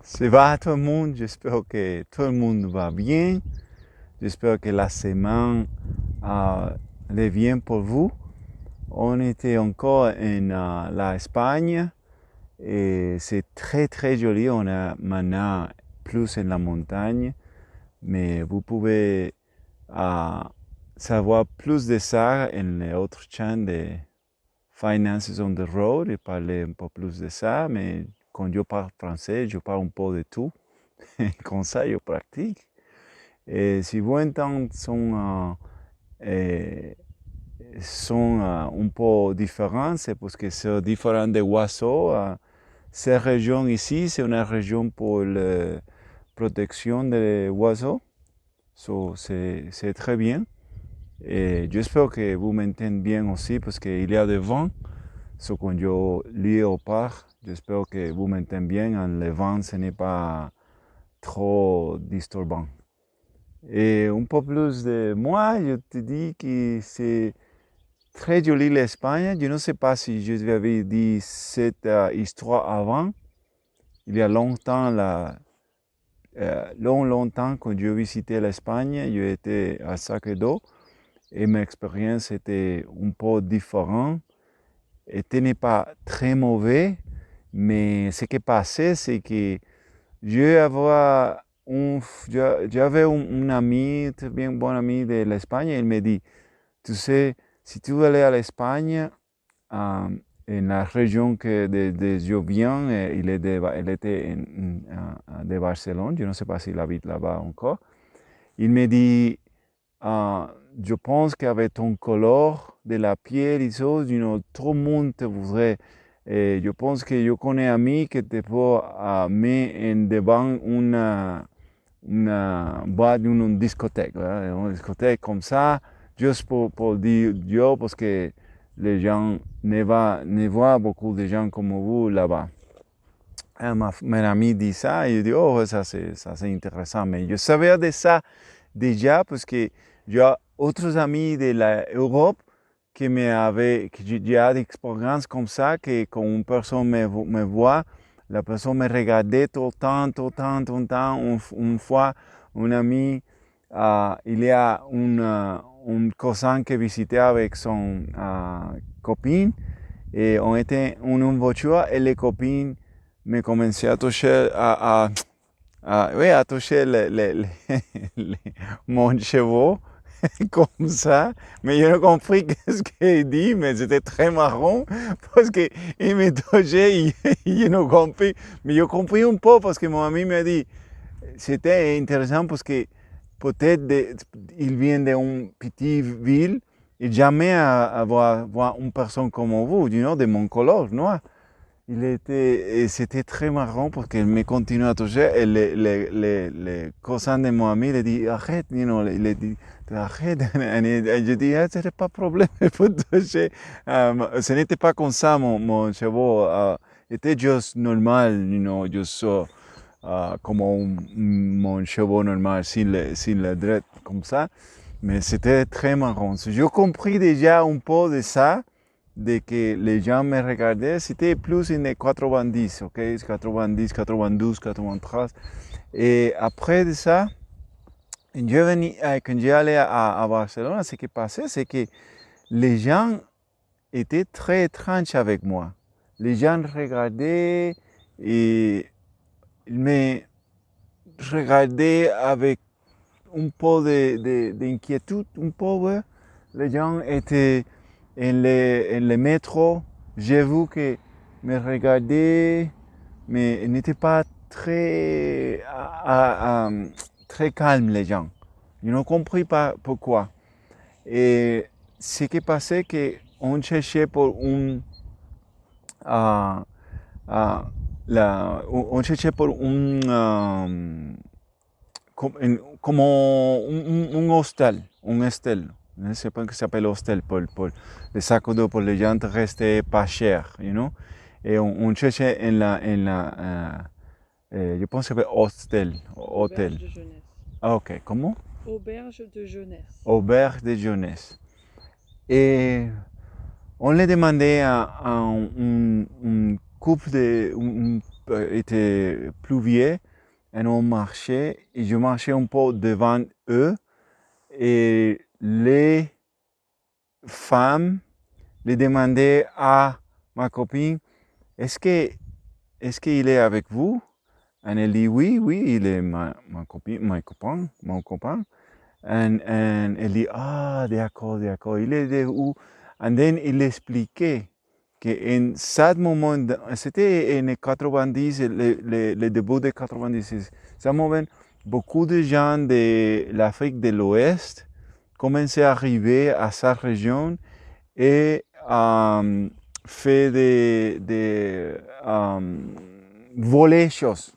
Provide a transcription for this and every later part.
Ça va à tout le monde? J'espère que tout le monde va bien. J'espère que la semaine est bien pour vous. On était encore en l'Espagne et c'est très très joli. On a maintenant plus en la montagne, mais vous pouvez savoir plus de ça en l'autre chaîne de Finances on the Road et parler un peu plus de ça. Mais quand je parle français, je parle un peu de tout. Comme ça, je pratique. Et si vos intents sont un peu différents, c'est parce que c'est différent des oiseaux. Cette région ici, c'est une région pour la protection des oiseaux. C'est très bien. Et j'espère que vous m'entendez bien aussi parce qu'il y a des vents. Quand je lis au parc, j'espère que vous m'entendez bien. Le vent, ce n'est pas trop disturbant. Et un peu plus de moi, je te dis que c'est très joli l'Espagne. Je ne sais pas si je vous avais dit cette histoire avant. Il y a longtemps, longtemps, quand je visitais l'Espagne, j'étais à Sagredo et mon expérience était un peu différente. Et ce n'est pas très mauvais, mais ce qui passait, c'est que j'avais un ami, très bien bon ami de l'Espagne, il me dit, tu sais, si tu veux aller à l'Espagne, en la région de je viens, il était de Barcelone, je ne sais pas s'il habite là-bas encore, il me dit, je pense qu'avec ton couleur de la piel et tout, tout le monde te voudrait. Et je pense que je connais un ami qui te peut mettre devant une boîte, une discothèque, une discothèque comme ça, juste pour dire yo, parce que les gens ne voient beaucoup de gens comme vous là-bas. Mon ami dit ça et je dis, oh, ça c'est intéressant. Mais je savais de ça déjà parce que j'ai d'autres amis de l'Europe qui j'ai des expériences comme ça, que quand une personne me voit, la personne me regardait tout le temps, tout le temps, tout le temps. Une fois, un ami, il y a un cousin qui visitait avec son copine et on était en une voiture et les copines me commençaient à toucher, oui, à toucher mon cheveu comme ça, mais je n'ai compris ce qu'il dit, mais c'était très marrant parce qu'il me touchait et je n'ai compris, mais j'ai compris un peu parce que mon ami m'a dit, c'était intéressant parce que peut-être il vient d'une petite ville et jamais avoir une personne comme vous, de mon couleur noir. Et c'était très marrant parce qu'il me continue à toucher et les cousins de mon ami, il dit, arrête, il dit, arrête. Et je dis, ce n'est pas de problème, il faut toucher. Ce n'était pas comme ça, mon cheveu, était juste normal, juste comme mon cheveu normal, sin le dread, comme ça. Mais c'était très marrant. J'ai compris déjà un peu de ça, de que les gens me regardaient, c'était plus en les 90, ok, 90, 92, 93. Et après de ça, quand j'allais à Barcelone, ce qui passait, c'est que les gens étaient très étranges avec moi. Les gens regardaient et ils me regardaient avec un peu d'inquiétude, un peu, ouais. Les gens étaient en le métro. J'ai vu que me regardaient, mais ils n'étaient pas très calmes, les gens. Je n'ai compris pas pourquoi. Et ce qui passait, c'est qu'on cherchait pour euh, euh, on cherchait pour comme un hostel, un hostel. Je ne sais pas que ça s'appelle hostel pour les sacs d'eau pour les gens rester pas cher, Et on cherchait je pense que ça s'appelle hostel, hôtel. Auberge de jeunesse. Ah, ok, comment? Auberge de jeunesse. Auberge de jeunesse. Et on les demandait à un couple était pluvieux et on marchait et je marchais un peu devant eux et les femmes les demandaient à ma copine, est-ce qu'il est avec vous? Et elle dit oui, il est ma copine, mon copain. Et elle dit, ah, d'accord, il est de où? Et then il expliquait qu'en ce moment, c'était en 90, le début de 90, ce moment, beaucoup de gens de l'Afrique de l'Ouest commençaient à arriver à cette région et fait voler choses,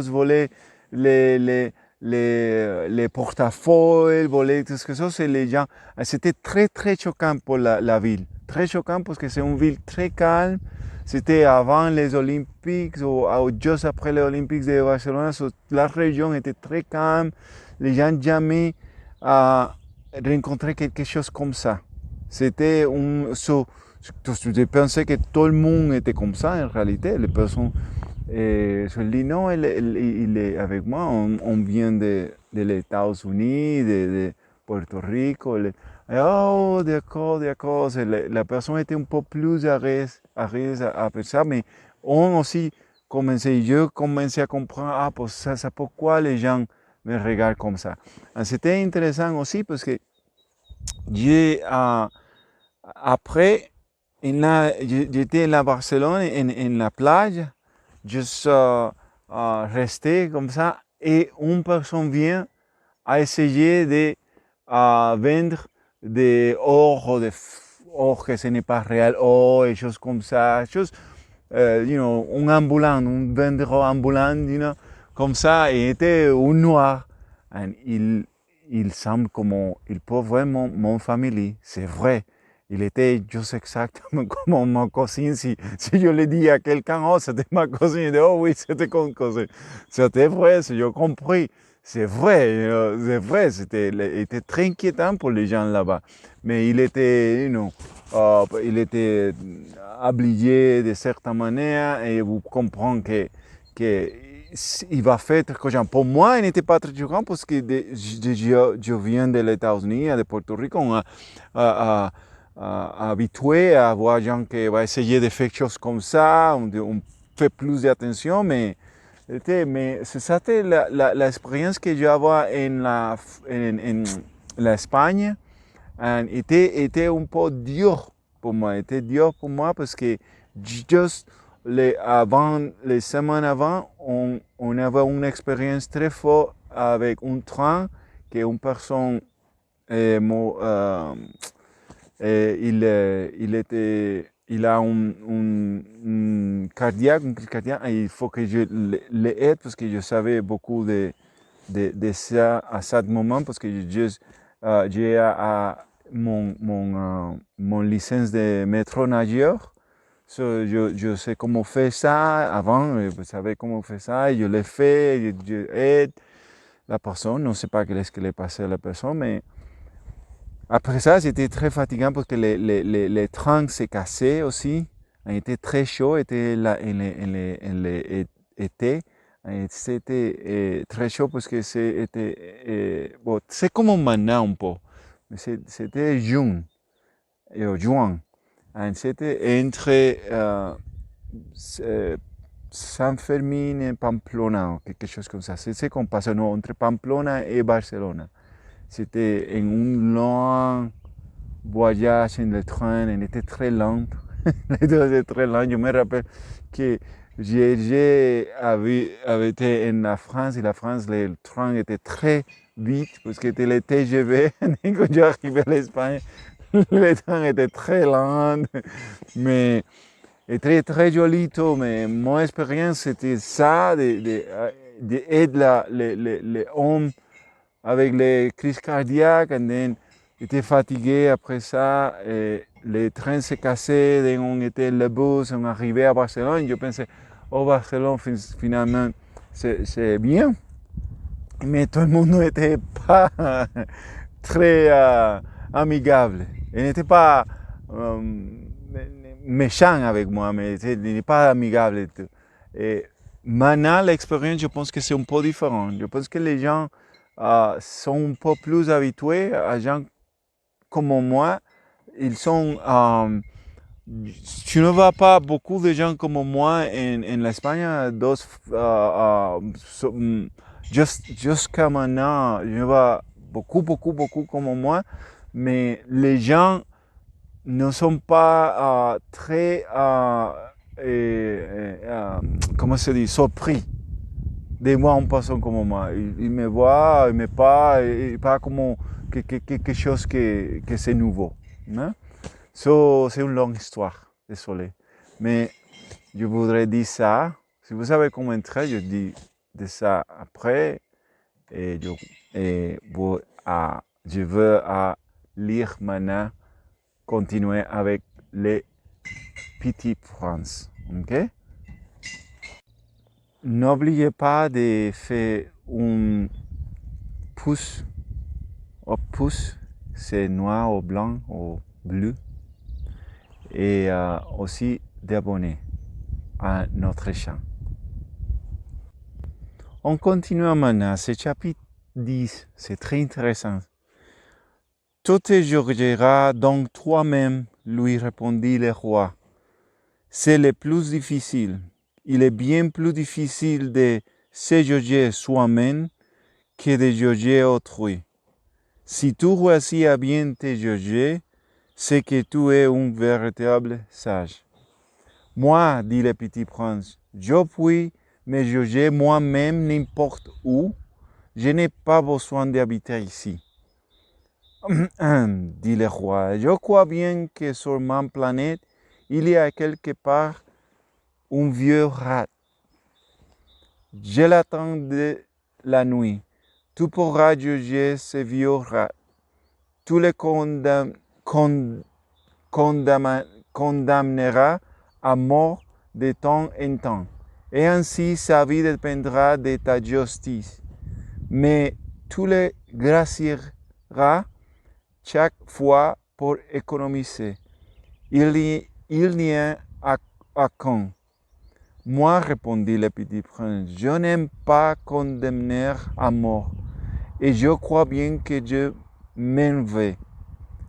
voler les, les, les portefeuilles, voler tout ce que ça, c'est les gens. C'était très, très choquant pour la ville. Très choquant parce que c'est une ville très calme. C'était avant les Olympiques ou juste après les Olympiques de Barcelone. La région était très calme. Les gens jamais rencontré quelque chose comme ça. C'était je pensais que tout le monde était comme ça en réalité. Les personnes, je dis non, il est avec moi. On vient de les États-Unis, de Puerto Rico. Oh, d'accord. La personne était un peu plus à l'aise à faire ça, mais je commençais à comprendre, ah, pour ça, c'est pourquoi les gens me regardent comme ça. C'était intéressant aussi parce que après, j'étais à Barcelone, en la plage, juste resté comme ça, et une personne vient à essayer de vendre des or, que ce n'est pas réel, or et choses comme ça, un ambulant, un vendeur ambulant, comme ça, et était un noir. Et il semble comme il peut vraiment mon famille, c'est vrai. Il était juste exactement comme ma cousine. Si je le dis à quelqu'un, oh, c'était ma cousine, il dit, oh oui, c'était comme cousine. C'était vrai, j'ai compris. C'est vrai, il était très inquiétant pour les gens là-bas. Mais il était, il était obligé de certaine manière et vous comprenez que il va faire quelque chose. Pour moi, il n'était pas très choquant parce que je viens des États-Unis, de Porto Rico, on a habitué à voir des gens qui vont essayer de faire des choses comme ça, on fait plus d'attention, mais c'était l'expérience que j'avais en l'Espagne. Était un peu dur pour moi parce que juste les semaines avant, on avait une expérience très forte avec un train qu'une personne il a un cardiaque, et il faut que je l'aide parce que je savais beaucoup de ça à ce moment parce que j'ai mon licence de maître nageur. Je sais comment faire ça avant, je savais comment faire ça, et je l'ai fait, je aide la personne, on ne sait pas qu'est-ce qui est passé à la personne, mais après ça, c'était très fatigant parce que les trains s'est cassé aussi. Il était très chaud, était l'été. C'était très chaud parce que c'était bon, c'est comme maintenant un peu, mais c'était juin. C'était entre San Fermín et Pamplona, quelque chose comme ça. C'est comme passé entre Pamplona et Barcelone. C'était un long voyage en le train, il était très lent. Les deux étaient très lents. Je me rappelle que j'ai été en la France, et la France, le train était très vite parce que c'était le TGV. Quand j'arrivais à l'Espagne, le train était très lent, mais très, très joli tout. Mais mon expérience, c'était ça, d'aider les hommes avec les crises cardiaques, et j'étais fatigué après ça, et le train s'est cassé, on était le bus, on arrivait à Barcelone, je pensais, oh Barcelone finalement c'est bien, mais tout le monde n'était pas très amigable, il n'était pas méchant avec moi, mais il n'est pas amigable et tout. Et maintenant, l'expérience, je pense que c'est un peu différent. Je pense que les gens sont un peu plus habitués à gens comme moi. Ils sont... tu ne vois pas beaucoup de gens comme moi en l'Espagne, jusqu'à maintenant, je vois beaucoup comme moi, mais les gens ne sont pas très, comment se dit, surpris de moi en passant comme moi. Ils me voient, ils me parlent, et pas comme quelque chose que c'est nouveau. Hein? So, c'est une longue histoire, désolé. Mais je voudrais dire ça. Si vous savez comment entrer, je dis de ça après. Et je veux lire maintenant, continuer avec les petits princes. Ok? N'oubliez pas de faire un pouce. Pouce, c'est noir ou blanc ou bleu. Et aussi d'abonner à notre chaîne. On continue maintenant, ce chapitre 10, c'est très intéressant. Tout te jugera donc toi-même, lui répondit le roi. C'est le plus difficile. Il est bien plus difficile de se juger soi-même que de juger autrui. Si tu réussis à bien te juger, c'est que tu es un véritable sage. Moi, dit le petit prince, je puis me juger moi-même n'importe où. Je n'ai pas besoin d'habiter ici. Dit le roi, je crois bien que sur ma planète, il y a quelque part un vieux rat. Je l'attends de la nuit. Tu pourras juger ce vieux rat. Tu le condamneras à mort de temps en temps. Et ainsi sa vie dépendra de ta justice. Mais tu le gracieras chaque fois pour économiser. Il n'y a à quand. Moi, répondit le petit prince, je n'aime pas condamner à mort, et je crois bien que je m'en vais.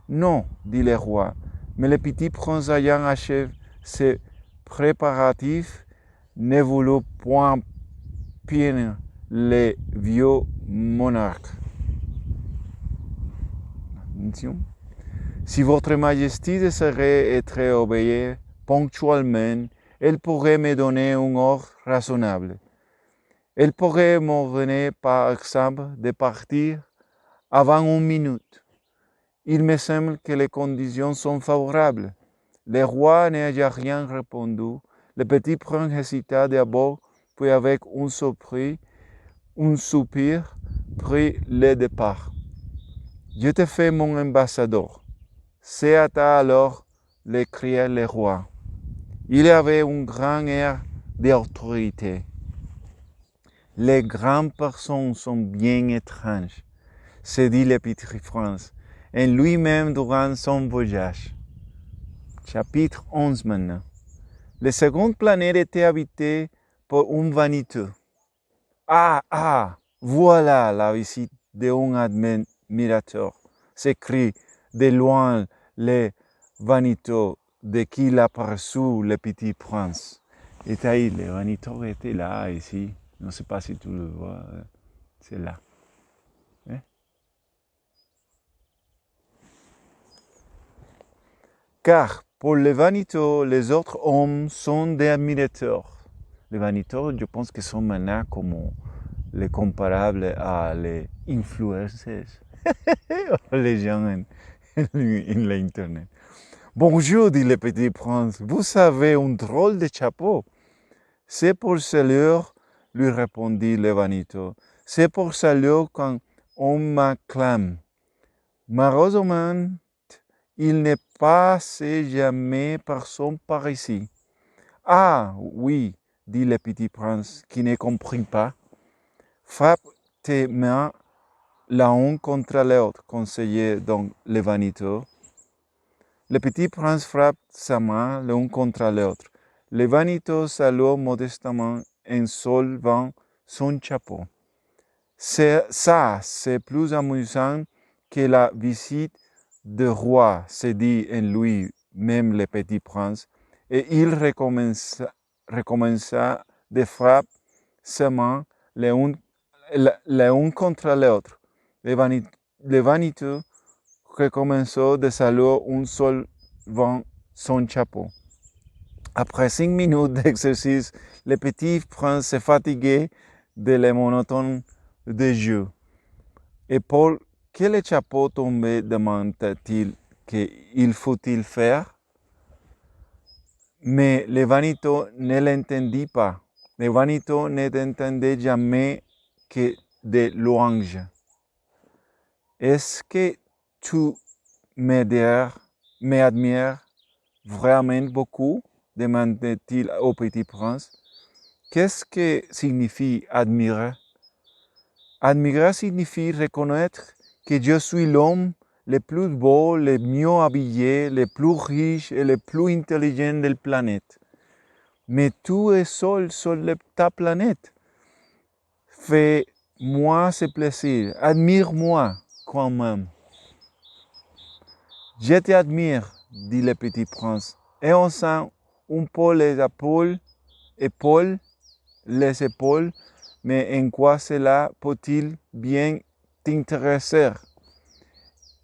Non, dit le roi, mais le petit prince ayant achevé ses préparatifs ne voulut point punir le vieux monarque. Si votre majesté désirait être obéie ponctuellement, elle pourrait me donner un ordre raisonnable. Elle pourrait m'ordonner, par exemple, de partir avant 1 minute. Il me semble que les conditions sont favorables. Le roi n'ayant rien répondu, le petit prince hésita d'abord, puis avec un soupir, prit le départ. Je te fais mon ambassadeur. C'est alors le cria le roi. Il avait un grand air d'autorité. Les grandes personnes sont bien étranges, se dit le petit prince, en lui-même durant son voyage. Chapitre 11 maintenant. La seconde planète était habitée par un vaniteux. Voilà la visite d'un admirateur, s'écrie de loin le vaniteux de qui l'aperçut le petit prince. Et ahí, le vaniteux était là, ici. Je ne sais pas si tu le vois, c'est là. Hein? Car pour les vaniteux, les autres hommes sont des admirateurs. Les vaniteux, je pense que sont maintenant comme les comparables à les influencers, les gens en l'internet. Bonjour, dit le petit prince, vous avez un drôle de chapeau. C'est pour cela, lui répondit le vaniteux, c'est pour cela qu'on m'acclame. Malheureusement, il ne passe jamais personne par ici. Ah oui, dit le petit prince, qui ne comprit pas. Frappe tes mains l'un contre l'autre, conseillait donc le vaniteux. Le petit prince frappe sa main l'un contre l'autre. Le vaniteux salua modestement en soulevant son chapeau. Ça, c'est plus amusant que la visite du roi, se dit en lui-même le petit prince, et il recommença de frapper ses mains l'un contre l'autre. Le vaniteux recommença de saluer un seul vent son chapeau. Après 5 minutes d'exercice, le petit prince se fatiguait de la monotone de jeu. Et pour que le chapeau tombait, demanda-t-il qu'il faut-il faire. Mais le vaniteux ne l'entendit pas. Le vaniteux n'entendait jamais que de louanges. Est-ce que tu m'admires vraiment beaucoup? Demanda-t-il au petit prince. Qu'est-ce que signifie admirer? Admirer signifie reconnaître que je suis l'homme le plus beau, le mieux habillé, le plus riche et le plus intelligent de la planète. Mais tu es seul sur ta planète. Fais-moi ce plaisir. Admire-moi quand même. Je t'admire, dit le petit prince, et on sent un peu les épaules, mais en quoi cela peut-il bien t'intéresser?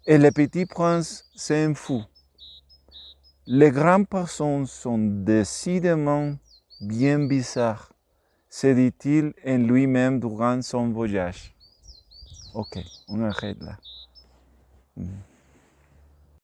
Et le petit prince s'en fout. Les grandes personnes sont décidément bien bizarres, se dit-il en lui-même durant son voyage. Ok, on arrête là.